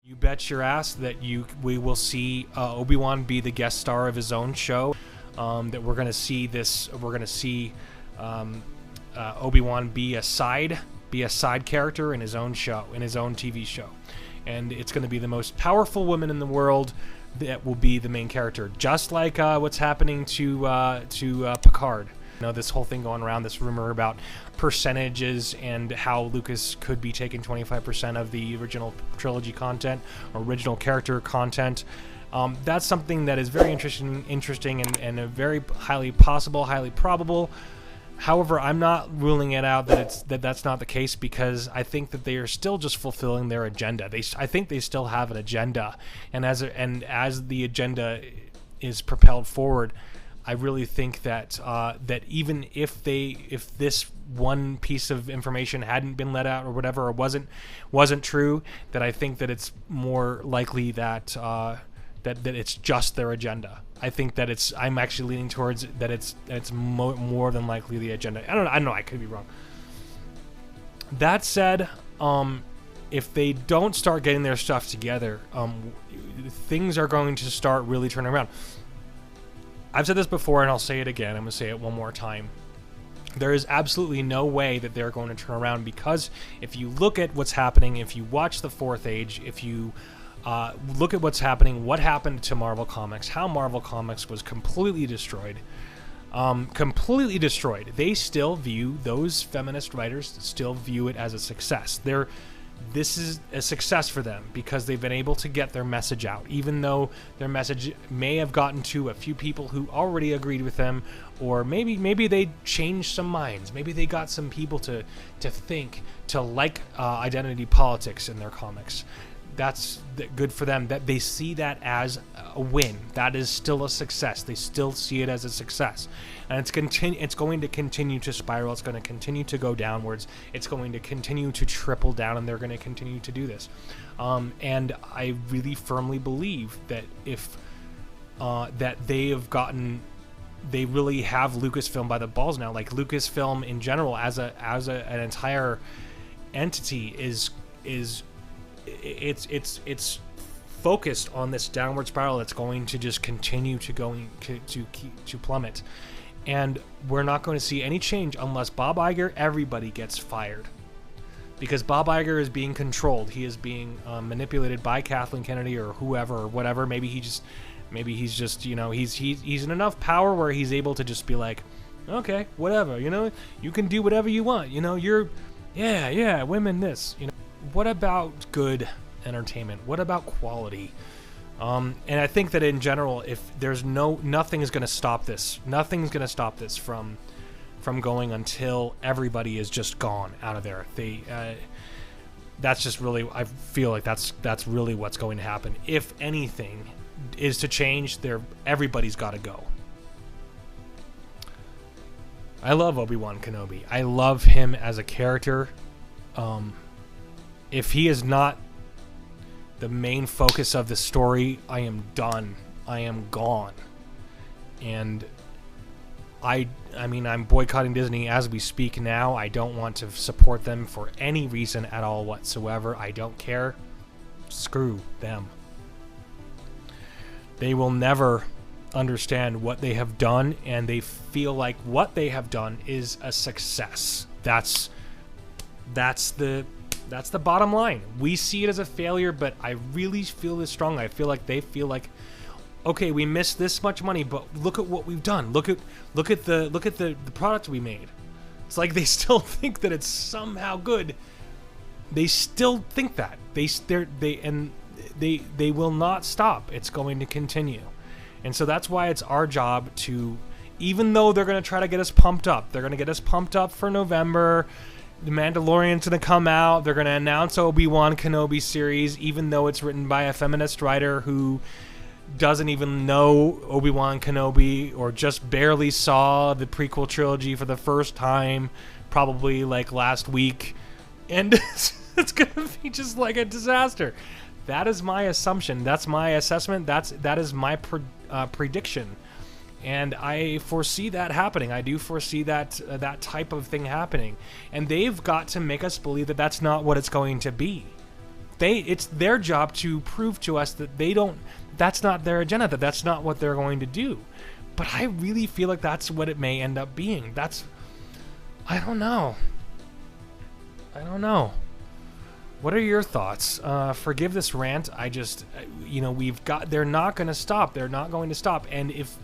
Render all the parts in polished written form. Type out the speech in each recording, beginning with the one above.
You bet your ass that we will see Obi-Wan be the guest star of his own show. That we're gonna see this. We're gonna see Obi-Wan be a side character in his own show, in his own TV show, and it's gonna be the most powerful woman in the world that will be the main character, just like what's happening to Picard. You know, this whole thing going around, this rumor about percentages and how Lucas could be taking 25% of the original trilogy content, original character content. That's something that is very interesting and a very highly possible, highly probable. However, I'm not ruling it out that that's not the case, because I think that they are still just fulfilling their agenda. I think they still have an agenda, and as the agenda is propelled forward, I really think that that even if this one piece of information hadn't been let out or whatever, or wasn't true, that I think that it's more likely that that it's just their agenda. I think that I'm actually leaning towards that it's more than likely the agenda. I don't know. I could be wrong. That said, if they don't start getting their stuff together, things are going to start really turning around. I've said this before, and I'll say it again. I'm going to say it one more time. There is absolutely no way that they're going to turn around, because if you look at what's happening, if you watch the Fourth Age, if you look at what's happening, what happened to Marvel Comics, how Marvel Comics was completely destroyed. They still view, those feminist writers still view it as a success. This is a success for them because they've been able to get their message out, even though their message may have gotten to a few people who already agreed with them, or maybe they changed some minds. Maybe they got some people to think, to like identity politics in their comics. That's good for them. That they see that as a win. That is still a success. They still see it as a success, and it's going to continue to spiral. It's going to continue to go downwards. It's going to continue to triple down, and they're going to continue to do this. And I really firmly believe that if that they really have Lucasfilm by the balls now. Like, Lucasfilm in general, as an entire entity, it's focused on this downward spiral that's going to just continue to plummet, and we're not going to see any change unless Bob Iger, everybody gets fired, because Bob Iger is being controlled. He is being manipulated by Kathleen Kennedy or whoever or whatever. Maybe he's just you know, he's in enough power where he's able to just be like, okay, whatever, you know, you can do whatever you want, you know, yeah, women this, you know. What about good entertainment? What about quality? And I think that in general, if there's nothing is going to stop this. Nothing's going to stop this from going until everybody is just gone out of there. That's just really, I feel like that's really what's going to happen. If anything is to change, everybody's got to go. I love Obi-Wan Kenobi. I love him as a character. If he is not the main focus of the story, I am done. I am gone. And I mean, I'm boycotting Disney as we speak now. I don't want to support them for any reason at all whatsoever. I don't care. Screw them. They will never understand what they have done, and they feel like what they have done is a success. That's the bottom line. We see it as a failure, but I really feel this strong. I feel like they feel like, okay, we missed this much money, but look at what we've done. Look at the product we made. It's like they still think that it's somehow good. They still think that. They will not stop. It's going to continue. And so that's why it's our job to, even though they're going to try to get us pumped up, they're going to get us pumped up for November. The Mandalorian's going to come out. They're going to announce Obi-Wan Kenobi series, even though it's written by a feminist writer who doesn't even know Obi-Wan Kenobi, or just barely saw the prequel trilogy for the first time, probably like last week. And it's going to be just like a disaster. That is my assumption. That's my assessment. That is my prediction. And I foresee that happening. I do foresee that type of thing happening. And they've got to make us believe that that's not what it's going to be. it's their job to prove to us that that's not their agenda, that's not what they're going to do. But I really feel like that's what it may end up being. I don't know. What are your thoughts? Forgive this rant. They're not going to stop. They're not going to stop. And if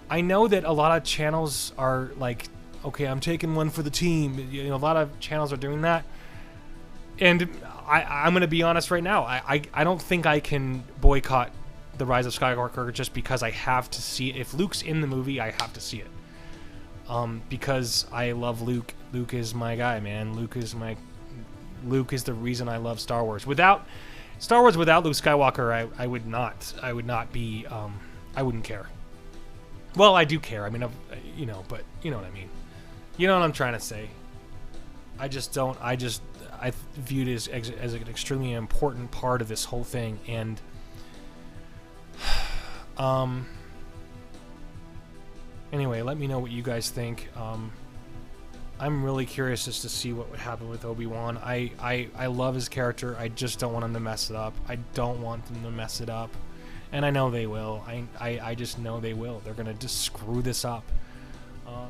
I know that a lot of channels are like, okay, I'm taking one for the team. A lot of channels are doing that. And I'm going to be honest right now. I don't think I can boycott The Rise of Skywalker just because I have to see it. If Luke's in the movie, I have to see it. Because I love Luke. Luke is my guy, man. Luke is the reason I love Star Wars. Without Luke Skywalker, I would not be, I wouldn't care. Well, I do care. I mean, but you know what I mean. You know what I'm trying to say. I view it as an extremely important part of this whole thing, and anyway, let me know what you guys think. I'm really curious as to see what would happen with Obi-Wan. I love his character. I just don't want him to mess it up. I don't want them to mess it up. And I know they will. I just know they will. They're going to just screw this up.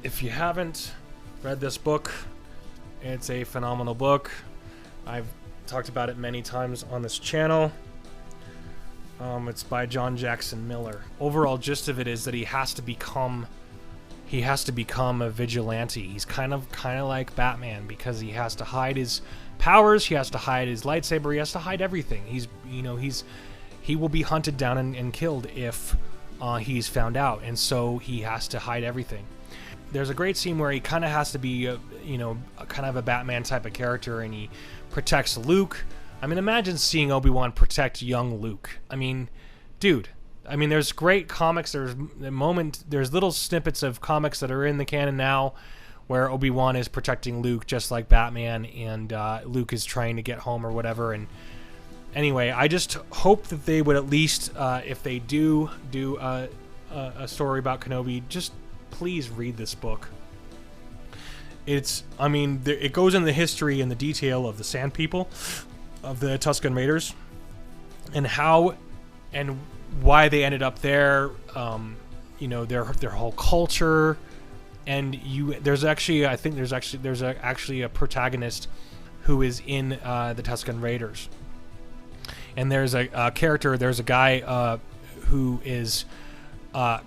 If you haven't read this book, it's a phenomenal book. I've talked about it many times on this channel. It's by John Jackson Miller. Overall gist of it is that he has to become a vigilante. He's kind of like Batman, because he has to hide his powers, he has to hide his lightsaber, he has to hide everything. He will be hunted down and killed if he's found out, and so he has to hide everything. There's a great scene where he kind of has to be kind of a Batman type of character, and he protects Luke. I mean, imagine seeing Obi-Wan protect young Luke. I mean, dude. I mean, there's great comics. There's little snippets of comics that are in the canon now where Obi-Wan is protecting Luke just like Batman, and Luke is trying to get home or whatever. And anyway, I just hope that they would at least, if they do a story about Kenobi, just please read this book. It goes into the history and the detail of the Sand People, of the Tusken Raiders, and how and why they ended up there, their whole culture, and there's actually a protagonist who is in the Tusken Raiders, and there's a character, there's a guy who is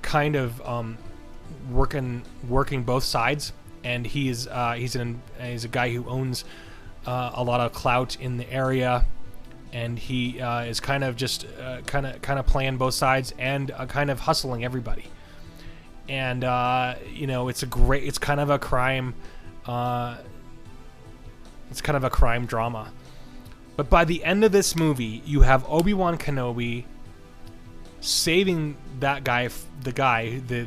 kind of working both sides, and he's a guy who owns a lot of clout in the area. And he is kind of just kind of playing both sides and kind of hustling everybody. And it's kind of a crime. It's kind of a crime drama. But by the end of this movie, you have Obi-Wan Kenobi saving that guy, the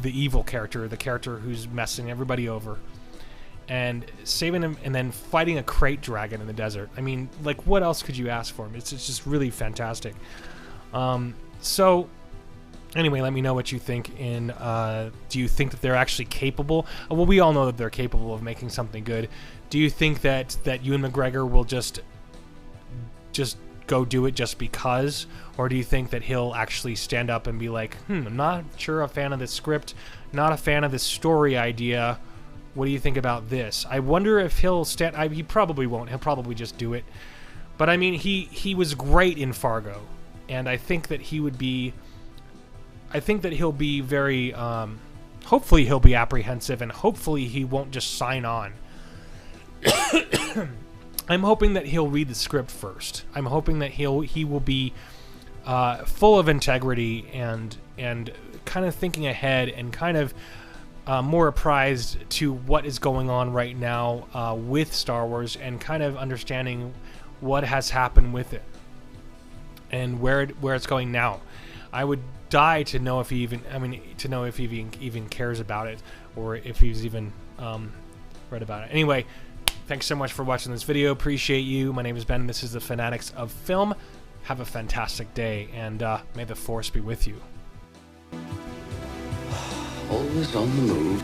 evil character, the character who's messing everybody over, and saving him, and then fighting a crate dragon in the desert. I mean, like, what else could you ask for him? It's just really fantastic. So, anyway, let me know what you think. Do you think that they're actually capable? Well, we all know that they're capable of making something good. Do you think that Ewan McGregor will just go do it just because? Or do you think that he'll actually stand up and be like, I'm not sure a fan of this script, not a fan of this story idea, what do you think about this? I wonder if he'll stand. He probably won't. He'll probably just do it. But I mean, he was great in Fargo, and I think that he would be. I think that he'll be very. Hopefully, he'll be apprehensive, and hopefully, he won't just sign on. I'm hoping that he'll read the script first. I'm hoping that he will be full of integrity and kind of thinking ahead and kind of. More apprised to what is going on right now with Star Wars, and kind of understanding what has happened with it and where it's going now. I would die to know if he even cares about it, or if he's even read about it. Anyway, thanks so much for watching this video. Appreciate you. My name is Ben. This is the Fanatics of Film. Have a fantastic day, and may the Force be with you. Always on the move.